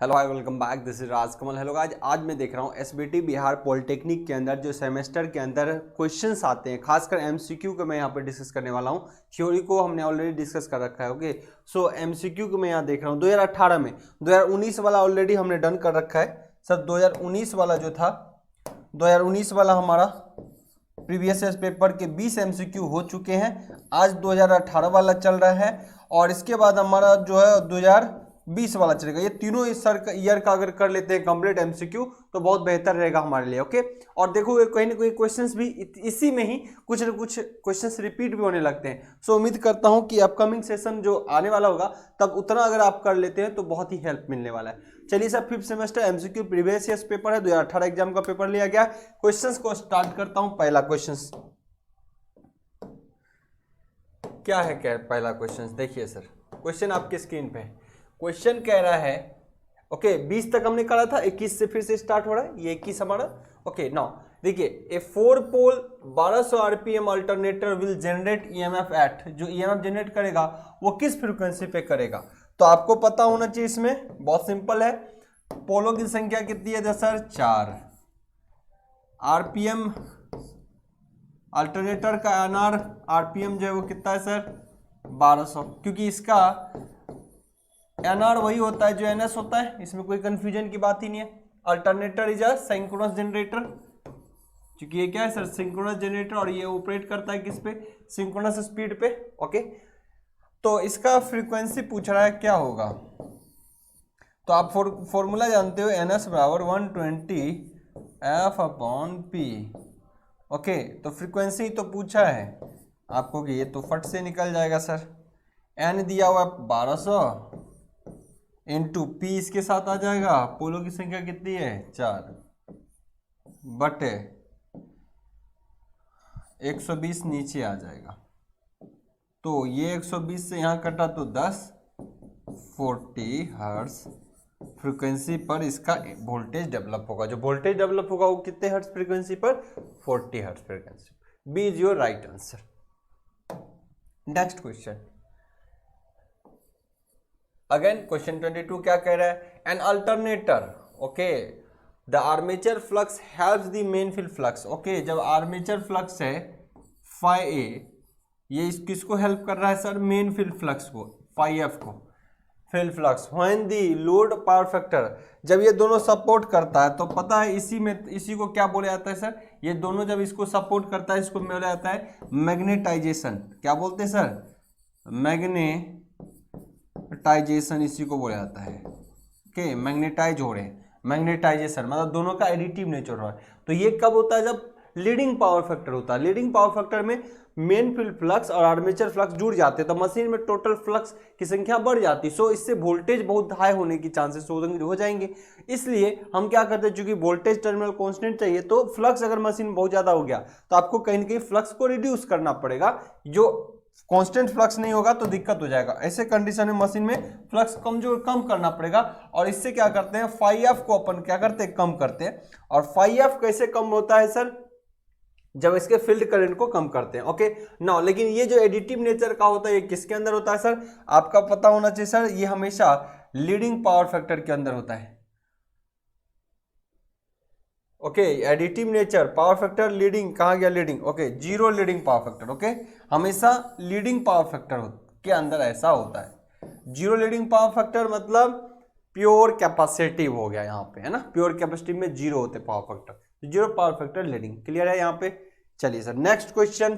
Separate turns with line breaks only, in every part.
Hello hi welcome back, this is Rajkamal. Hello guys, आज मैं देख रहा हूँ एसबीटी बिहार पॉलिटेक्निक के अंदर जो सेमेस्टर के अंदर क्वेश्चंस आते हैं, खासकर एमसीक्यू को मैं यहाँ पे डिस्कस करने वाला हूँ। थ्योरी को हमने ऑलरेडी डिस्कस कर रखा है। ओके, सो एमसीक्यू को मैं यहाँ देख रहा हूँ 2018 में। 2019 वाला ऑलरेडी हमने डन कर रखा है सर। 2019 वाला जो था, 2019 वाला हमारा प्रीवियस ईयर पेपर के 20 एमसीक्यू हो चुके हैं। आज 2018 वाला चल रहा है और इसके बाद हमारा जो है 2020 वाला चलेगा। ये तीनों इस ईयर का अगर कर लेते हैं कंप्लीट एमसीक्यू तो बहुत बेहतर रहेगा हमारे लिए। ओके, और देखो कहीं ना कहीं क्वेश्चंस भी इसी में ही कुछ ना कुछ क्वेश्चंस रिपीट भी होने लगते हैं। सो उम्मीद करता हूं कि अपकमिंग सेशन जो आने वाला होगा तब उतना अगर आप कर लेते हैं तो बहुत ही हेल्प मिलने वाला है। चलिए sir, 5th semester MCQ previous year paper है, 2018 एग्जाम का पेपर लिया गया। क्वेश्चंस को स्टार्ट करता हूं। पहला क्वेश्चंस क्या है? क्या पहला क्वेश्चंस देखिए सर, क्वेश्चन आपके स्क्रीन पे है। क्वेश्चन कह रहा है, ओके 20 तक हमने करा था, 21 से फिर से स्टार्ट हो रहा है, ये 21 हमारा। ओके नाउ देखिए, a 4 pole 1200 RPM alternator will generate EMF at, जो ईएमएफ जनरेट करेगा वो किस फ्रीक्वेंसी पे करेगा? तो आपको पता होना चाहिए, इसमें बहुत सिंपल है। पोलों की संख्या कितनी है सर? 4। आरपीएम अल्टरनेटर का एनआर आरपीएम जो है वो कितना है सर? 1200, क्योंकि इसका एनआर वही होता है जो एनएस होता है, इसमें कोई कंफ्यूजन की बात ही नहीं है। Alternator is a synchronous generator, क्योंकि ये क्या है सर? सिंक्रोनस जनरेटर, और ये ऑपरेट करता है किस पे? सिंक्रोनस स्पीड पे। ओके, तो इसका फ्रीक्वेंसी पूछ रहा है क्या होगा। तो आप फॉर्मूला जानते हो, एनएस बराबर 120 एफ अपॉन पी। ओके, तो फ्रीक्वेंसी तो पूछा है आपको कि ये तो फट से निकल जाएगा सर। एन दिया हुआ 1200 इंटू पी इसके साथ आ जाएगा। पोलो की संख्या कितनी है? 4 बटे 120 नीचे आ जाएगा। तो ये 120 से यहाँ कटा तो 10, 40 हर्ट्ज फ्रीक्वेंसी पर इसका वोल्टेज डेवलप होगा। जो वोल्टेज डेवलप होगा वो कितने हर्ट्ज फ्रीक्वेंसी पर? 40 hertz frequency. B is your right answer. Next question, again question 22 क्या कह रहा है? An alternator, okay, the armature flux helps the main field flux. Okay, जब आर्मेचर फ्लक्स है फाई ए, ये किसको हेल्प कर रहा है सर? मेन फील्ड फ्लक्स को, फाई एफ को field flux. When the load power factor, जब ये दोनों सपोर्ट करता है तो पता है इसी को क्या बोला जाता है सर? ये दोनों जब इसको सपोर्ट करता है इसको बोला जाता है मैग्नेटाइजेशन। क्या बोलते हैं सर? मैग्नेटाइजेशन, इसी को बोला जाता है। ओके, मैग्नेटाइज हो रहे हैं, मैग्नेटाइजेशन मतलब दोनों का एडिटिव नेचर हो रहा है। तो ये कब होता है? जब लीडिंग पावर फैक्टर होता है। लीडिंग पावर फैक्टर में मेन फील्ड फ्लक्स और आर्मेचर फ्लक्स जुड़ जाते हैं तो मशीन में टोटल फ्लक्स की संख्या बढ़ जाती है। सो इससे वोल्टेज बहुत हाई होने की चांसेस हो जाएंगे। इसलिए हम क्या करते हैं, चूंकि वोल्टेज टर्मिनल कांस्टेंट चाहिए, तो फ्लक्स अगर मशीन में बहुत ज्यादा हो गया तो आपको कहीं ना कहीं फ्लक्स को रिड्यूस करना पड़ेगा। जो कांस्टेंट फ्लक्स नहीं होगा तो दिक्कत हो जाएगा। ऐसे कंडीशन में मशीन में फ्लक्स कम करना पड़ेगा। और इससे क्या करते हैं, फाई एफ को अपन क्या करते हैं? कम करते हैं। और फाई एफ कैसे कम होता है सर? जब इसके फील्ड करंट को कम करते हैं। ओके नाउ, लेकिन ये जो एडिटिव नेचर का होता है ये किसके अंदर होता है सर? आपका पता होना चाहिए सर, ये हमेशा लीडिंग पावर फैक्टर के अंदर होता है। Okay, additive nature, power factor leading, कहाँ गया leading? Okay, zero leading power factor. Okay, हमेशा लीडिंग पावर फैक्टर के अंदर ऐसा होता है। जीरो लीडिंग पावर फैक्टर मतलब प्योर कैपेसिटिव हो गया यहाँ पे, है ना? प्योर कैपेसिटिव में जीरो होते power factor, zero power factor leading. Clear है यहाँ पे? चलिए सर, नेक्स्ट क्वेश्चन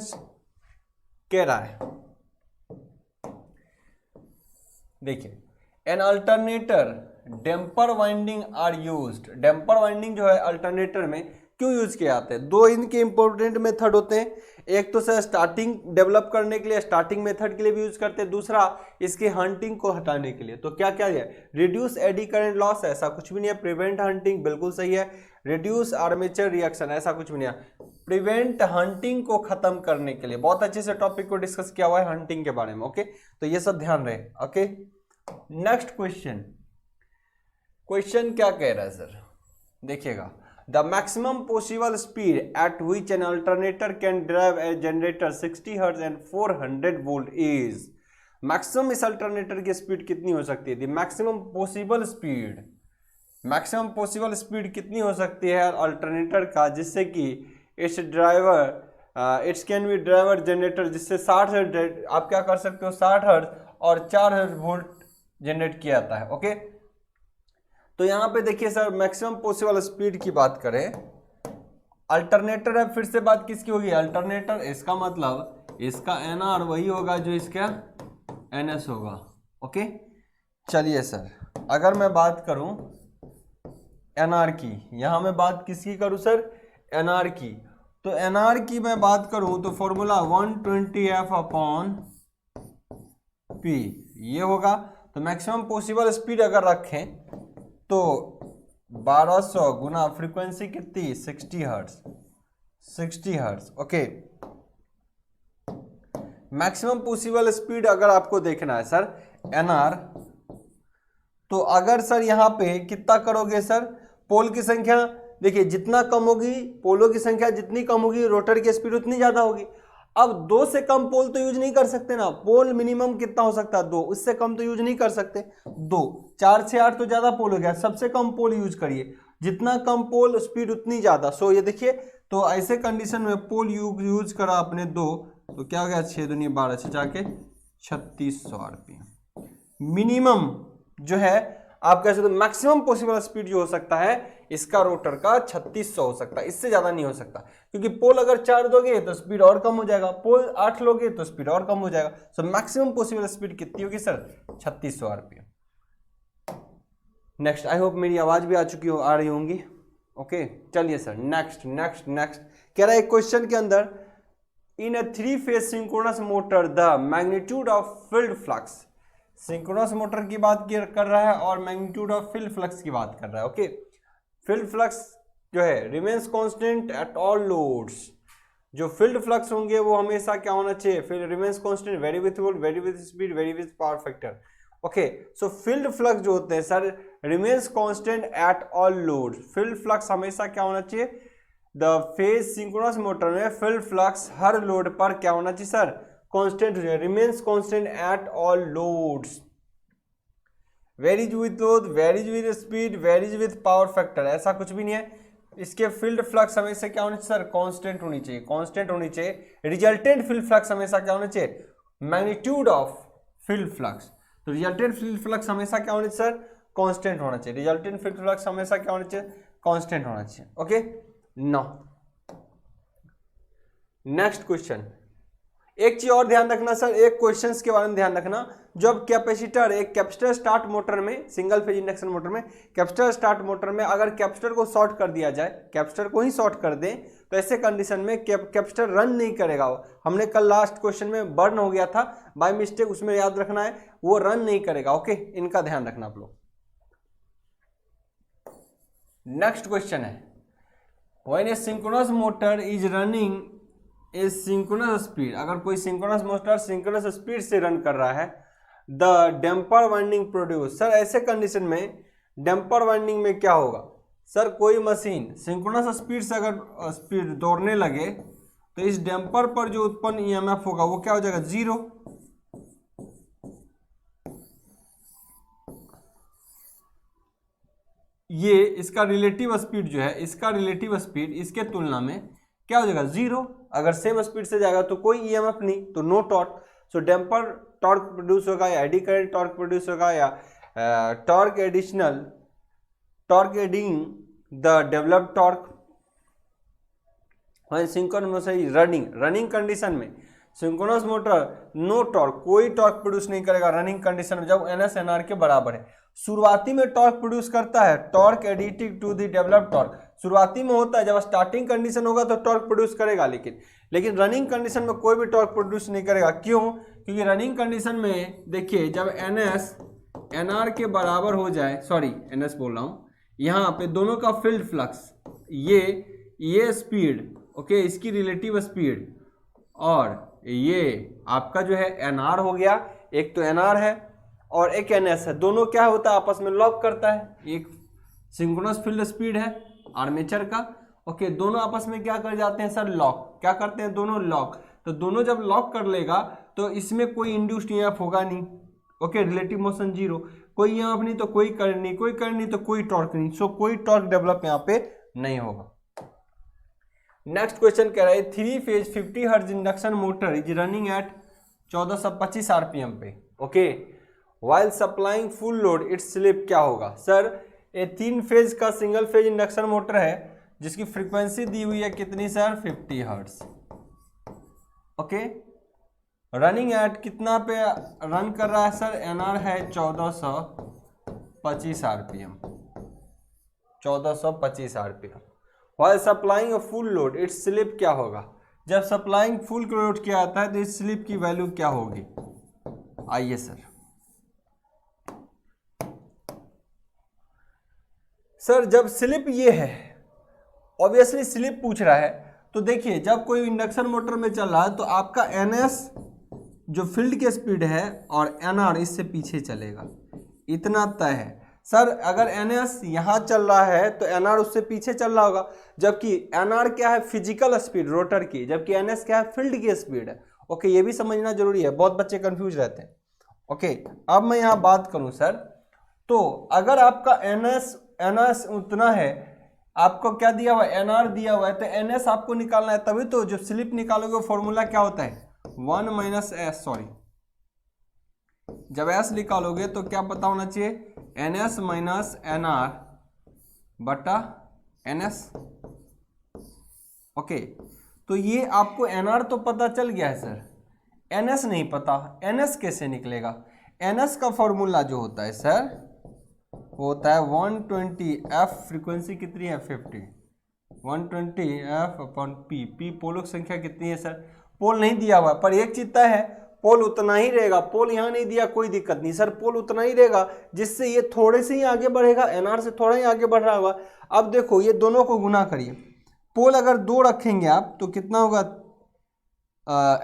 कह रहा है, देखिए, an alternator damper winding are used. Damper winding जो है अल्टरनेटर में क्यों यूज किए जाते हैं? दो इनके इंपॉर्टेंट मेथड होते हैं। एक तो सर स्टार्टिंग डेवलप करने के लिए, स्टार्टिंग मेथड के लिए भी यूज करते हैं। दूसरा इसकी हंटिंग को हटाने के लिए। तो क्या क्या है? रिड्यूस एडी करंट लॉस, ऐसा कुछ भी नहीं है। प्रिवेंट हंटिंग, बिल्कुल सही है। रिड्यूस आर्मेचर रिएक्शन, ऐसा कुछ भी नहीं है। प्रिवेंट हंटिंग को खत्म करने के लिए, बहुत अच्छे से टॉपिक को डिस्कस किया हुआ है हंटिंग के बारे में। ओके, तो ये सब ध्यान रहे। ओके, नेक्स्ट क्वेश्चन, क्वेश्चन क्या कह रहा है सर? देखिएगा, the maximum possible speed at which an alternator can drive A generator 60 hertz and 400 volt is. Maximum इस अल्टरनेटर की स्पीड कितनी हो सकती है? The maximum possible speed maximum possible speed कितनी हो सकती है अल्टरनेटर का, जिससे कि it's driver it's can be driver generator, जिससे 60 हर्ट्ज आप क्या कर सकते हो 60 हर्ट्ज और 4 हर्ट्ज वोल्ट जनरेट किया जाता है। ओके, तो यहाँ पे देखिए सर मैक्सिमम पॉसिबल स्पीड की बात करें, अल्टरनेटर है, फिर से बात किसकी होगी अल्टरनेटर, इसका मतलब इसका एनआर वही होगा जो इसका एनएस होगा। ओके, चलिए सर अगर मैं बात करूं एनआर की, यहां मैं बात किसकी करूं सर एनआर की, तो एनआर की मैं बात करूं तो फॉर्मूला 120F अपॉन पी ये होगा। तो मैक्सिमम पॉसिबल स्पीड अगर रखें तो 1200 गुना फ्रीक्वेंसी कितनी 60 hertz, 60 hertz. Okay, maximum possible speed अगर आपको देखना है सर एनआर, तो अगर सर यहाँ पे कितना करोगे सर, पोल की संख्या देखिए जितना कम होगी, पोलों की संख्या जितनी कम होगी रोटर की स्पीड उतनी ज्यादा होगी। अब 2 से कम पोल तो यूज नहीं कर सकते ना, पोल मिनिमम कितना हो सकता है 2, उससे कम तो यूज नहीं कर सकते 2, 4 से 8 तो ज्यादा पोल हो गया, सबसे कम पोल यूज करिए, जितना कम पोल स्पीड उतनी ज्यादा। सो ये देखिए, तो ऐसे कंडीशन में पोल यूज करा आपने 2, तो क्या हो गया 6 दूनी 12 से जाके 3600 आरपीएम मिनिमम जो है आप कह सकते हो। मैक्सिमम पॉसिबल स्पीड जो हो सकता है इसका रोटर का 3600 हो सकता है, इससे ज्यादा नहीं हो सकता, क्योंकि पोल अगर 4 दोगे तो स्पीड और कम हो जाएगा, पोल 8 लोगे तो स्पीड और कम हो जाएगा। सो मैक्सिमम पॉसिबल स्पीड कितनी होगी sir 3600 RPM. Next, I hope मेरी आवाज भी आ रही होंगी। ओके, चलिए सर नेक्स्ट नेक्स्ट नेक्स्ट कह रहा है क्वेश्चन के अंदर, इन अ 3 phase synchronous motor the magnitude of field flux, synchronous motor की बात कर रहा है और मैग्नीट्यूड ऑफ फील्ड फ्लक्स की बात कर रहा है। ओके, फील्ड फ्लक्स जो है remains constant at all loads, जो फील्ड फ्लक्स होंगे वो हमेशा क्या होना चाहिए, field remains constant, very with volt, very with speed, very with power factor. Okay, so field flux जो होते हैं sir remains constant at all loads, field flux हमेशा क्या होना चाहिए, द फेज सिंक्रोनस मोटर में फील्ड फ्लक्स हर load पर क्या होना चाहिए sir constant, remains constant at all loads, varies with load, varies with speed, varies with power factor, ऐसा कुछ भी नहीं है। इसके फील्ड फ्लक्स हमेशा क्या होनी चाहिए सर कांस्टेंट होनी चाहिए, कांस्टेंट होनी चाहिए। रिजल्टेंट फील्ड फ्लक्स हमेशा क्या होना चाहिए, मैग्नीट्यूड ऑफ फील्ड फ्लक्स, तो रिजल्टेंट फील्ड फ्लक्स हमेशा क्या होना चाहिए सर कांस्टेंट होना चाहिए, रिजल्टेंट फील्ड फ्लक्स हमेशा क्या होना चाहिए कांस्टेंट होना चाहिए। ओके, नाउ नेक्स्ट क्वेश्चन, एक चीज और ध्यान रखना सर, एक क्वेश्चंस के बारे में ध्यान रखना, जब कैपेसिटर, एक कैपेसिटर स्टार्ट मोटर में, सिंगल फेज इंडक्शन मोटर में, कैपेसिटर स्टार्ट मोटर में अगर कैपेसिटर को शॉर्ट कर दिया जाए, कैपेसिटर को ही शॉर्ट कर दें, तो ऐसे कंडीशन में कैपेसिटर रन नहीं करेगा। हमने कल लास्ट क्वेश्चन में बर्न हो गया था बाय मिस्टेक, उसमें याद रखना है वो रन नहीं करेगा। ओके, इनका ध्यान रखना आप लोग। नेक्स्ट क्वेश्चन है, when a synchronous motor is running a synchronous speed, अगर कोई सिंक्रोनस मोटर सिंक्रोनस स्पीड से रन कर रहा है, the damper winding produce, sir ऐसे कंडीशन में डैम्पर वाइंडिंग में क्या होगा सर, कोई मशीन सिंक्रोनस स्पीड से अगर स्पीड दौड़ने लगे तो इस डैम्पर पर जो उत्पन्न ईएमएफ होगा वो क्या हो जाएगा 0। ये इसका रिलेटिव स्पीड जो है, इसका रिलेटिव स्पीड इसके तुलना में क्या हो जाएगा 0। अगर सेम स्पीड से जाएगा तो कोई ईएमएफ नहीं, तो नो टॉर्क। सो डैम्पर टॉर्क प्रोड्यूस होगा या एडी करंट टॉर्क प्रोड्यूस होगा या torque additional, torque adding the developed torque. Synchronous motor running condition में सिंक्रोनस मोटर नो टॉर्क, कोई टॉर्क प्रोड्यूस नहीं करेगा रनिंग कंडीशन में, जब एनएस एनआर के बराबर है। शुरुआती में टॉर्क प्रोड्यूस करता है torque additive to the developed torque, शुरुआती में होता है, जब स्टार्टिंग कंडीशन होगा तो टॉर्क प्रोड्यूस करेगा, लेकिन रनिंग कंडीशन में कोई भी टॉर्क प्रोड्यूस नहीं करेगा। क्यों? क्योंकि रनिंग कंडीशन में देखिए जब एनएस एनआर के बराबर हो जाए, सॉरी एनएस बोल रहा हूँ, यहाँ पे दोनों का फील्ड फ्लक्स, ये स्पीड, ओके, इसकी रिलेटिव स्पीड और ये आपका जो है एनआर हो गया, एक तो एनआर है और एक एनएस है, दोनों क्या होता है आपस में लॉक करता है। एक सिंक्रोनस फील्ड स्पीड है आर्मेचर का, ओके, दोनों आपस में क्या कर जाते हैं सर लॉक, क्या करते हैं दोनों लॉक। तो दोनों जब लॉक कर लेगा तो इसमें कोई इंड्यूस्ड ईएमएफ होगा नहीं, ओके, रिलेटिव मोशन जीरो, कोई ईएमएफ नहीं तो कोई करंट नहीं, कोई करंट नहीं तो कोई टॉर्क नहीं, सो कोई टॉर्क डेवलप यहाँ पे नहीं होगा। नेक्स्ट क्वेश्चन कह रहा है 3 phase 50 hertz induction motor is running at 1425 RPM पे, okay, while supplying full load it's slip क्या होगा। सर ये 3 फेज का सिंगल फेज इंडक्शन मोटर है जिसकी फ्रीक्वेंसी दी हुई है कितनी sir, 50 hertz, okay, running at कितना पे रन कर रहा है सर, एनआर है 1425 RPM, 1425 RPM, while supplying a full load it's slip क्या होगा। जब सप्लाइंग फुल लोड किया आता है तो इस स्लिप की वैल्यू क्या होगी, आइए सर जब स्लिप ये है, ऑब्वियसली स्लिप पूछ रहा है, तो देखिए जब कोई इंडक्शन मोटर में चल रहा है तो आपका एनएस जो फील्ड की स्पीड है और एनआर इससे पीछे चलेगा, इतना तय है। सर अगर एनएस यहाँ चल रहा है तो एनआर उससे पीछे चल रहा होगा, जबकि एनआर क्या है, फिजिकल स्पीड रोटर की, जबकि एनएस क्या है, फील्ड की स्पीड है। ओके, ये भी समझना जरूरी है, बहुत बच्चे कंफ्यूज रहते हैं। ओके, अब मैं यहाँ बात करूँ सर, तो अगर आपका एनएस उतना है, आपको क्या दिया हुआ है, एनआर दिया हुआ है, तो एनएस आपको निकालना है, तभी तो जो स्लिप निकालोगे फॉर्मूला क्या होता है, 1 माइनस एस, सॉरी जब एस निकालोगे तो क्या पता होना चाहिए, एनएस माइनस एनआर बटा एनएस। ओके, तो ये आपको एनआर तो पता चल गया है सर, एनएस नहीं पता, एनएस कैसे निकलेगा। एनएस का फॉर्मूला जो होता है सर वो होता है 120 एफ, फ्रीक्वेंसी कितनी है 50, 120 एफ अपॉन पी, पी पोलों की संख्या कितनी है सर, पोल नहीं दिया हुआ पर एक चीज तय है, पोल उतना ही रहेगा, पोल यहाँ नहीं दिया कोई दिक्कत नहीं सर, पोल उतना ही रहेगा जिससे ये थोड़े से ही आगे बढ़ेगा, एनआर से थोड़ा ही आगे बढ़ रहा होगा। अब देखो ये दोनों को गुना करिए, पोल अगर 2 रखेंगे आप तो कितना होगा,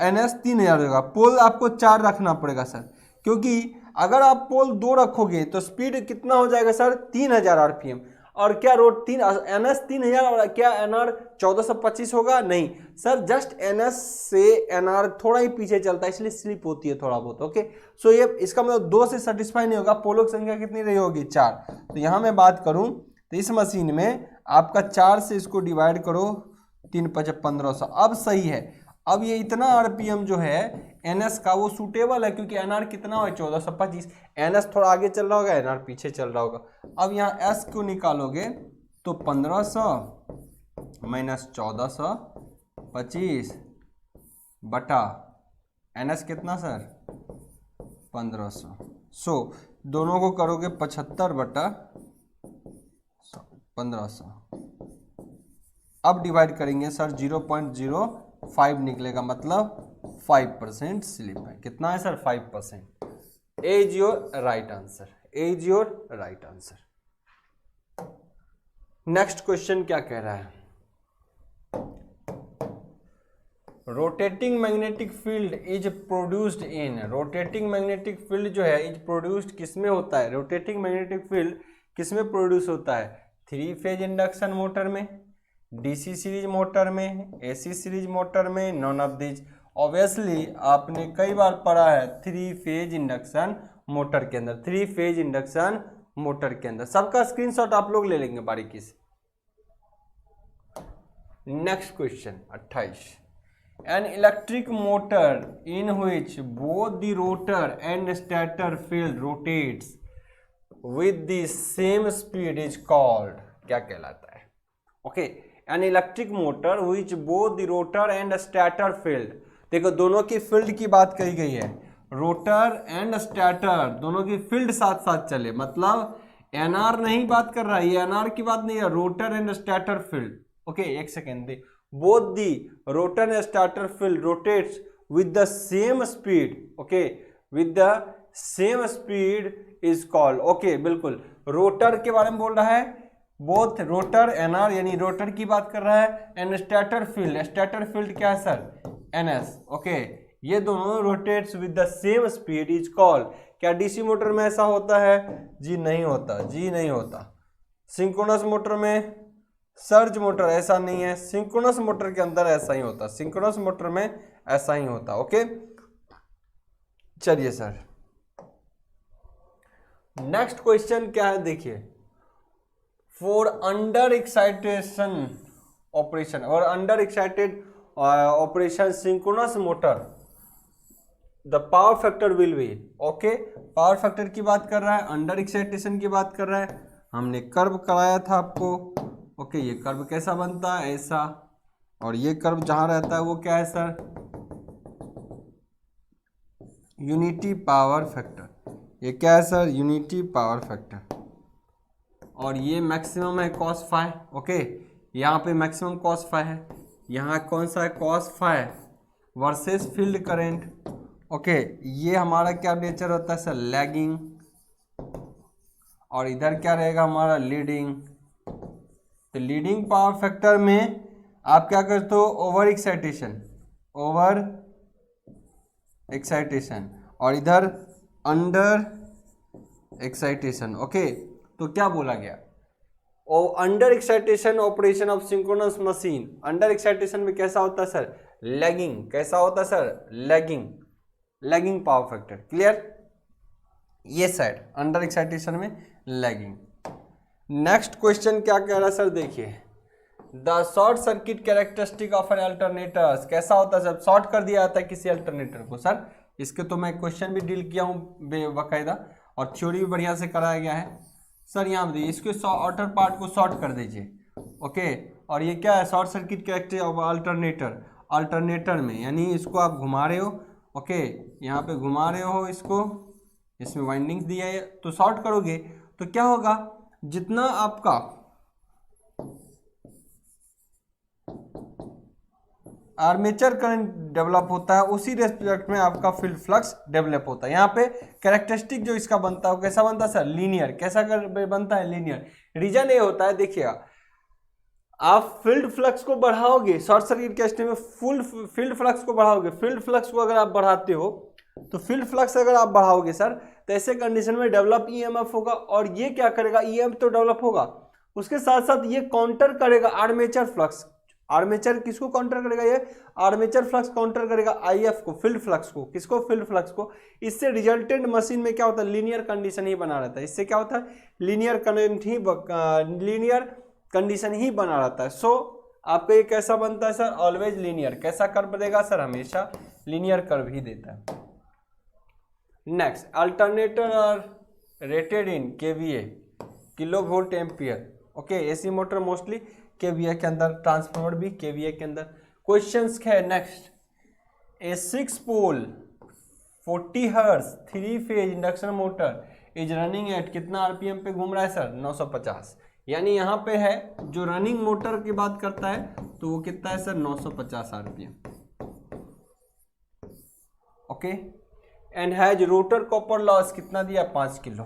एनएस 3000 होगा, पोल आपको 4 रखना पड़ेगा सर, क्योंकि अगर आप पोल 2 रखोगे तो स्पीड कितना हो जाएगा सर, 3000 आरपीएम, और क्या रोड एनएस 3000 और क्या एनआर 1425 होगा, नहीं सर, जस्ट एनएस से एनआर थोड़ा ही पीछे चलता है इसलिए स्लिप होती है थोड़ा बहुत। ओके, सो ये इसका मतलब 2 से सेटिस्फाई नहीं होगा, पोलों की संख्या कितनी रही होगी, 4। तो यहाँ मैं बात करूँ तो इस मशीन में आपका 4 से इसको डिवाइड करो, 3 × 5 = 1500, अब सही है। अब ये इतना आरपीएम जो है एनएस का वो सूटेबल है, क्योंकि एनआर कितना है 1425, एनएस थोड़ा आगे चल रहा होगा, एनआर पीछे चल रहा होगा। अब यहाँ एस को निकालोगे तो 1500 माइनस 1425 बटा एनएस कितना सर 1500, सो दोनों को करोगे 75 बटा 1500, अब डिवाइड करेंगे सर 0.05 निकलेगा, मतलब 5% स्लिप है, कितना है sir 5%। A is your right answer, A is your right answer. Next question क्या कह रहा है, rotating magnetic field is produced in, rotating magnetic field जो है इज प्रोड्यूस्ड किसमें होता है, रोटेटिंग मैग्नेटिक फील्ड किसमें प्रोड्यूस होता है, 3 फेज इंडक्शन मोटर में, डीसी सीरीज मोटर में, एसी सीरीज मोटर में, नॉन ऑफ दिस। ऑब्वियसली आपने कई बार पढ़ा है 3 फेज इंडक्शन मोटर के अंदर, 3 फेज इंडक्शन मोटर के अंदर, सबका स्क्रीनशॉट आप लोग ले लेंगे बारीकी से। Next question 28, an electric motor in which both the rotor and stator field rotates with the same speed is called, क्या कहलाता है। Okay, an electric motor which both the rotor and stator field, देखो दोनों की field की बात कही गई है, रोटर एंड स्टेटर दोनों की फील्ड साथ साथ चले, मतलब एनआर नहीं बात कर रहा है, ये एनआर की बात नहीं है, rotor and stator field. Okay, एक सेकेंड दे, both the rotor and stator field rotates with the same speed, okay, with the same speed is called. Okay, बिल्कुल रोटर के बारे में बोल रहा है, बोथ रोटर एनआर यानी रोटर की बात कर रहा है, एंड स्टेटर फील्ड क्या है सर एनएस। ओके, ये दोनों rotates with the same speed is called, क्या डीसी मोटर में ऐसा होता है, जी नहीं होता, जी नहीं होता। सिंक्रोनस मोटर में, सर्ज मोटर ऐसा नहीं है, सिंक्रोनस मोटर के अंदर ऐसा ही होता, सिंक्रोनस मोटर में ऐसा ही होता। ओके, चलिए सर नेक्स्ट क्वेश्चन क्या है देखिए, फॉर अंडर एक्साइटेशन ऑपरेशन और under excited operation synchronous motor the power factor will be, okay power factor की बात कर रहा है, अंडर एक्साइटेशन की बात कर रहा है, हमने कर्व कराया था आपको, ओके ये कर्व कैसा बनता है ऐसा, और ये कर्व जहां रहता है वो क्या है सर, यूनिटी पावर फैक्टर, ये क्या है सर, यूनिटी पावर फैक्टर, और ये मैक्सिमम है cos फाई, ओके यहाँ पे मैक्सिमम cos फाई है, यहाँ कौन सा है cos phi versus field current, okay ये हमारा क्या नेचर होता है सर, लैगिंग, और इधर क्या रहेगा हमारा लीडिंग। तो लीडिंग पावर फैक्टर में आप क्या करते हो, ओवर एक्साइटेशन और इधर अंडर एक्साइटेशन, ओके तो क्या बोला गया, under excitation operation of synchronous machine, under excitation में कैसा होता है सर, लैगिंग, कैसा होता है sir, lagging power factor, clear, ये साइड अंडर एक्साइटेशन में लैगिंग। नेक्स्ट क्वेश्चन क्या कह रहा है सर, देखिए the short circuit characteristic of an alternator, कैसा होता है सर, शॉर्ट कर दिया जाता है किसी अल्टरनेटर को, सर इसके तो मैं क्वेश्चन भी डील किया हूँ बेबाकायदा और थ्योरी भी बढ़िया से कराया गया है सर। यहाँ बताइए इसके आउटर पार्ट को शॉर्ट कर दीजिए, ओके और ये क्या है, short circuit characteristic of alternator में, यानी इसको आप घुमा रहे हो, ओके यहाँ पे घुमा रहे हो इसको, इसमें वाइंडिंग्स दिया है तो शॉर्ट करोगे तो क्या होगा, जितना आपका आर्मेचर करंट डेवलप होता है उसी रेस्पेक्ट में आपका फील्ड फ्लक्स डेवलप होता है। यहाँ पे कैरेक्टरिस्टिक जो इसका बनता है वो कैसा बनता है सर, लीनियर, कैसा बनता है, लीनियर। रीजन ये होता है, देखिएगा आप फील्ड फ्लक्स को बढ़ाओगे, शॉर्ट सर्किट केस में फुल फील्ड फ्लक्स को बढ़ाओगे, फील्ड फ्लक्स को अगर आप बढ़ाते हो तो फील्ड फ्लक्स अगर आप बढ़ाओगे सर तो ऐसे कंडीशन में डेवलप ईएमएफ होगा, और ये क्या करेगा, ईएमएफ तो डेवलप होगा, उसके साथ साथ ये काउंटर करेगा आर्मेचर फ्लक्स, आर्मेचर किसको काउंटर करेगा, ये आर्मेचर फ्लक्स काउंटर करेगा आईएफ को, फील्ड फ्लक्स को, किसको, फील्ड फ्लक्स को। इससे रिजल्टेंट मशीन में क्या होता है, लीनियर कंडीशन ही बना रहता है, इससे क्या होता है, लीनियर कंडीशन ही बना रहता है। सो आपका ये कैसा बनता है सर, ऑलवेज लीनियर, कैसा कर्व देगा सर, हमेशा लीनियर कर्व ही देता है। Next, alternator are rated in KVA, kilo volt ampere, okay AC motor mostly KVA के अंदर, ट्रांसफार्मर भी केवीए के अंदर। क्वेश्चंस है next, a 6 pole 40 hertz 3 phase induction motor is running at, कितना आरपीएम पे घूम रहा है सर, 950, यानी यहाँ पे है जो रनिंग मोटर की बात करता है तो वो कितना है sir, 950 RPM, okay. And has rotor copper loss कितना दिया, 5 किलो,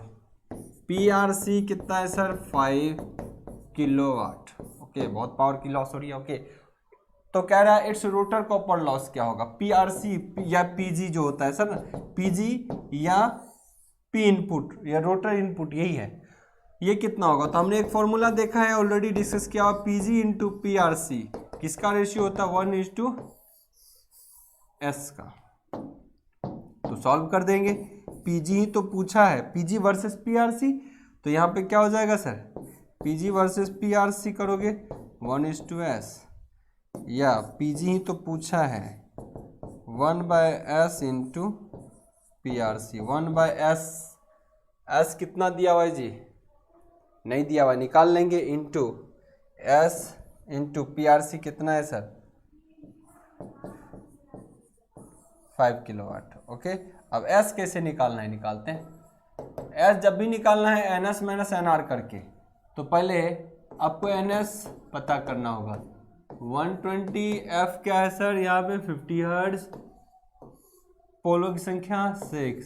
पीआरसी कितना है सर, 5 किलोवाट, ओके बहुत पावर की लॉस हो रही है, ओके। तो कह रहा है इट्स रोटर कॉपर लॉस क्या होगा, पीआरसी या पीजी जो होता है सर, पीजी या पी इनपुट या रोटर इनपुट, यही है, ये कितना होगा। तो हमने एक फॉर्मूला देखा है, ऑलरेडी डिस्कस किया हुआ, पीजी इंटू पीआरसी, किसका रेशियो होता है, 1:s का। तो सॉल्व कर देंगे, पीजी ही तो पूछा है, पीजी वर्सेस पीआरसी, तो यहाँ पे क्या हो जाएगा सर, पीजी वर्सेस पीआरसी करोगे 1:s, या पीजी ही तो पूछा है 1/s into PRC, 1/s, s कितना दिया हुआ है जी, नहीं दिया हुआ, निकाल लेंगे, इंटू s इंटू पीआरसी कितना है सर, 5 किलोवाट, ओके। अब s कैसे निकालना है, निकालते हैं। s जब भी निकालना है ns माइनस nr करके, तो पहले आपको ns पता करना होगा, 120 f क्या है सर, यहाँ पे 50 हर्ट्ज, पोलों की संख्या 6,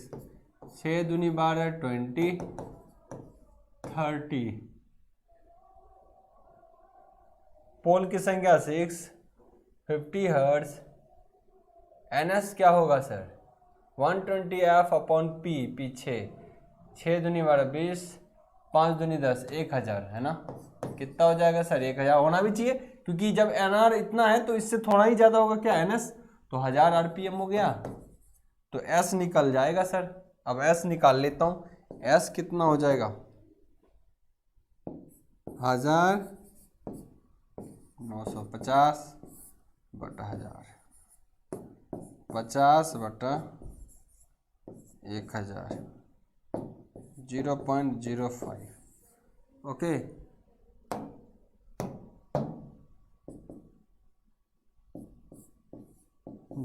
6 दूनी 12, 20, 30, पोल की संख्या 6, 50 हर्ट्ज, ns क्या होगा सर, 120 f p, p 6 दूनी 12, 20, 5 दूनी 10, 1000 है ना, कितना हो जाएगा सर, 1000 होना भी चाहिए, क्योंकि जब nr इतना है तो इससे थोड़ा ही ज़्यादा होगा क्या, ns, तो 1000 rpm हो गया, तो s निकल जाएगा सर। अब s निकाल लेता हूँ, एस कितना हो जाएगा 1950 बटा 1000, 50/1000, 0.05। ओके,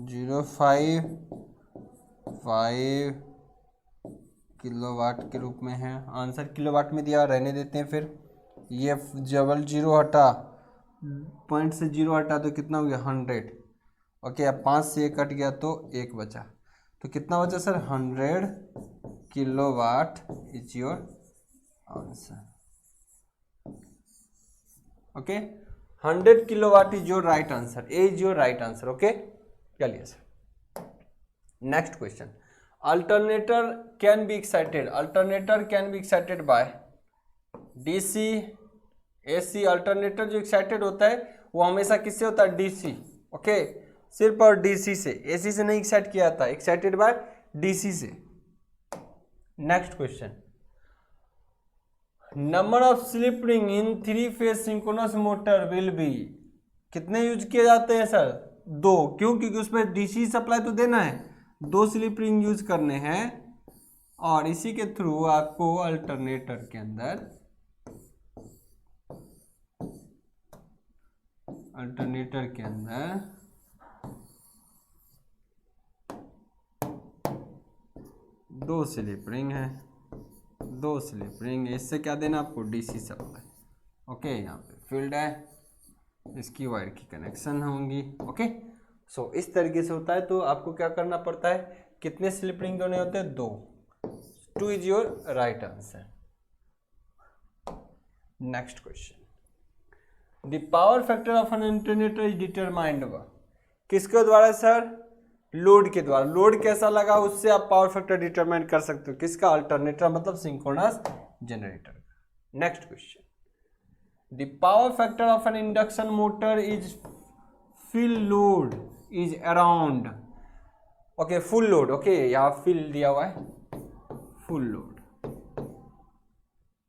जीरो फाइव किलोवाट के रूप में है। आंसर किलोवाट में दिया, रहने देते हैं। फिर ये जबल जीरो हटा, पॉइंट से जीरो हटा तो कितना हो गया 100। ओके, अब 5 से 1 कट गया तो 1 बचा, तो कितना बचा sir 100 kilowatt is your answer. Okay, 100 kilowatt is your right answer, A is your right answer. Okay, चलिए sir next question. Alternator can be excited, alternator can be excited by DC AC. Alternator जो excited होता है वो हमेशा किससे होता है, DC. Okay, सिर्फ और डीसी से, एसी से नहीं एक्साइट किया जाता, एक्साइटेड बाय डीसी से। Next question, number of slip ring in 3 phase synchronous motor will be. कितने यूज किए जाते हैं सर, 2। क्यों, क्योंकि उसमें डीसी सप्लाई तो देना है, 2 स्लिप रिंग यूज करने हैं। और इसी के थ्रू आपको अल्टरनेटर के अंदर, अल्टरनेटर के अंदर 2 स्लिप रिंग है, 2 स्लिप रिंग है। इससे क्या देना आपको, डीसी सप्लाई। ओके, यहाँ पे फील्ड है, इसकी वायर की कनेक्शन होंगी। ओके, सो इस तरीके से होता है। तो आपको क्या करना पड़ता है, कितने स्लिप रिंग दोने होते हैं, 2। 2 is your right answer. Next question, the power factor of an alternator is determined किसके द्वारा सर, लोड के द्वारा। लोड कैसा लगा उससे आप पावर फैक्टर डिटरमाइन कर सकते हो, किसका, अल्टरनेटर मतलब synchronous generator. Next question, the power factor of N induction motor is full load is around. Okay, full load. Okay, यहाँ फिल दिया हुआ है, full load.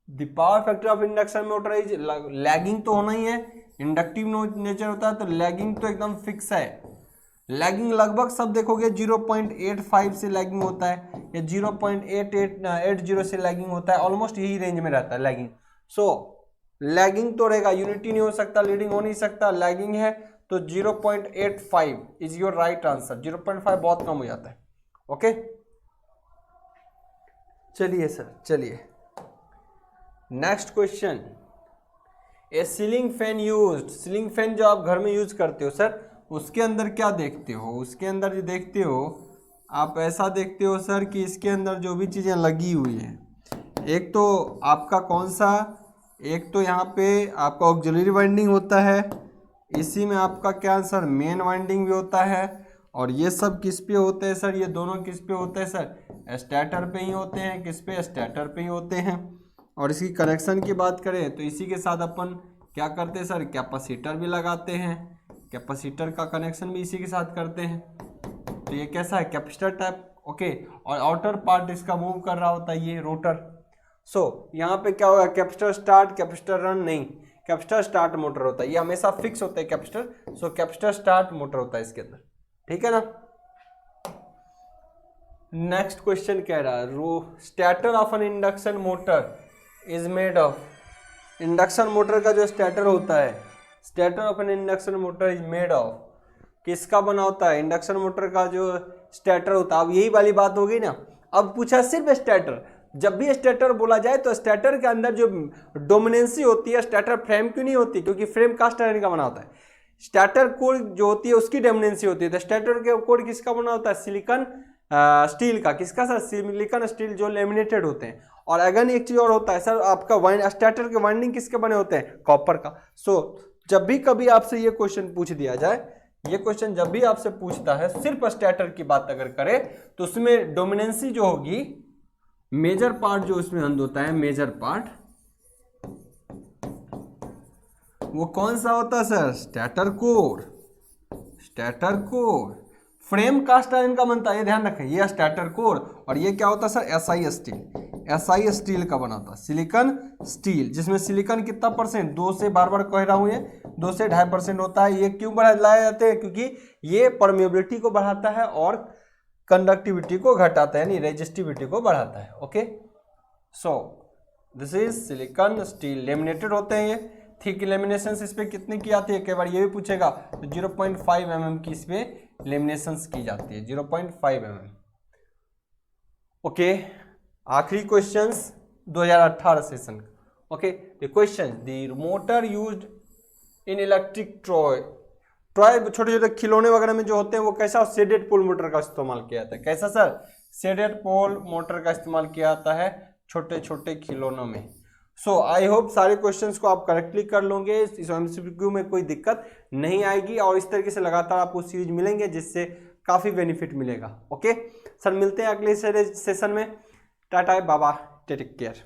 The power factor of induction motor is, lagging तो होना ही है, inductive nature होता है तो लैगिंग तो एकदम फिक्स है। लैगिंग लगभग सब देखोगे 0.85 से लैगिंग होता है, या 0.8880 से लैगिंग होता है, ऑलमोस्ट यही रेंज में रहता है लैगिंग। सो लैगिंग तो रहेगा, यूनिटी नहीं हो सकता, लीडिंग हो नहीं सकता, लैगिंग है तो 0.85 इज योर राइट आंसर। 0.5 बहुत कम हो जाता है। ओके, चलिए सर, चलिए next question, a ceiling fan used. Ceiling fan जो आप घर में यूज करते हो सर, उसके अंदर क्या देखते हो, उसके अंदर जो देखते हो आप ऐसा देखते हो सर कि इसके अंदर जो भी चीज़ें लगी हुई हैं, एक तो आपका कौन सा, एक तो यहाँ पे आपका ऑक्सिलरी वाइंडिंग होता है, इसी में आपका क्या सर मेन वाइंडिंग भी होता है। और ये सब किस पे होते हैं सर, ये दोनों किस पे होते हैं सर, स्टेटर पे ही होते हैं। किस पे, स्टेटर पे ही होते हैं। और इसकी कनेक्शन की बात करें तो इसी के साथ अपन क्या करते हैं सर, कैपेसिटर भी लगाते हैं, कैपेसिटर का कनेक्शन भी इसी के साथ करते हैं। तो ये कैसा है, कैपेसिटर टाइप। ओके, और आउटर पार्ट इसका मूव कर रहा होता है ये रोटर। सो यहाँ पे क्या होगा, कैपेसिटर स्टार्ट, कैपेसिटर रन नहीं, कैपेसिटर स्टार्ट मोटर होता है, ये हमेशा फिक्स होता है कैपेसिटर। सो कैपेसिटर स्टार्ट मोटर होता है इसके अंदर, ठीक है ना। नेक्स्ट क्वेश्चन कह रहा है, stator of N induction motor is made of. Induction motor का जो स्टेटर होता है, stator of N induction motor is made of, किसका बना होता है, इंडक्शन मोटर का जो स्टेटर होता है। अब यही वाली बात हो गई ना, अब पूछा सिर्फ स्टेटर। जब भी स्टेटर बोला जाए तो स्टेटर के अंदर जो डोमिनेंसी होती है, स्टेटर फ्रेम क्यों नहीं होती, क्योंकि फ्रेम कास्ट आयरन का बना होता है। स्टेटर कोर जो होती है उसकी डोमिनेंसी होती है, तो स्टेटर के कोर किसका बना होता है, सिलिकॉन स्टील का। किसका सर, सिलिकॉन स्टील जो लेमिनेटेड होते हैं। और अगेन एक चीज और होता है सर, आपका स्टेटर के वाइंडिंग किसके बने होते हैं, कॉपर का। सो जब भी कभी आपसे ये क्वेश्चन पूछ दिया जाए, ये क्वेश्चन जब भी आपसे पूछता है सिर्फ स्टेटर की बात अगर करे तो उसमें डोमिनेंसी जो होगी, मेजर पार्ट जो उसमें हंद होता है, मेजर पार्ट वो कौन सा होता है sir, stator core. Stator core frame cast iron का बनता है, ये ध्यान रखें, ये स्टेटर कोर। और ये क्या होता है sir, SI steel. SI steel का बना था, सिलिकॉन स्टील, जिसमें सिलिकॉन कितना परसेंट, 2 से, बार बार कह रहा हूँ ये 2 से 2.5% होता है। ये क्यों लाए जाते हैं, क्योंकि ये परमेबिलिटी को बढ़ाता है और कंडक्टिविटी को घटाता है, यानी रेजिस्टिविटी को बढ़ाता है। Okay, so this is silicon steel. Laminated होते हैं ये, थिक लेमिनेशन इस पे कितने की आती है, कई बार ये भी पूछेगा, तो 0.5 mm की इस पे लेमिनेशन की जाती है, 0.5 mm। ओके, आखिरी questions 2018 session. Okay, the question, the motor used in electric toy छोटे छोटे खिलौने वगैरह में जो होते हैं वो कैसा, शेडेड पोल मोटर का इस्तेमाल किया जाता है। कैसा सर, शेडेड पोल मोटर का इस्तेमाल किया जाता है छोटे छोटे खिलौनों में। सो आई होप सारे क्वेश्चंस को आप करेक्टली कर लोगे, इस MCQ में कोई दिक्कत नहीं आएगी, और इस तरीके से लगातार आपको सीरीज मिलेंगे जिससे काफ़ी बेनिफिट मिलेगा। ओके सर, मिलते हैं अगले सेशन में। टाटा बाबा, टेक केयर।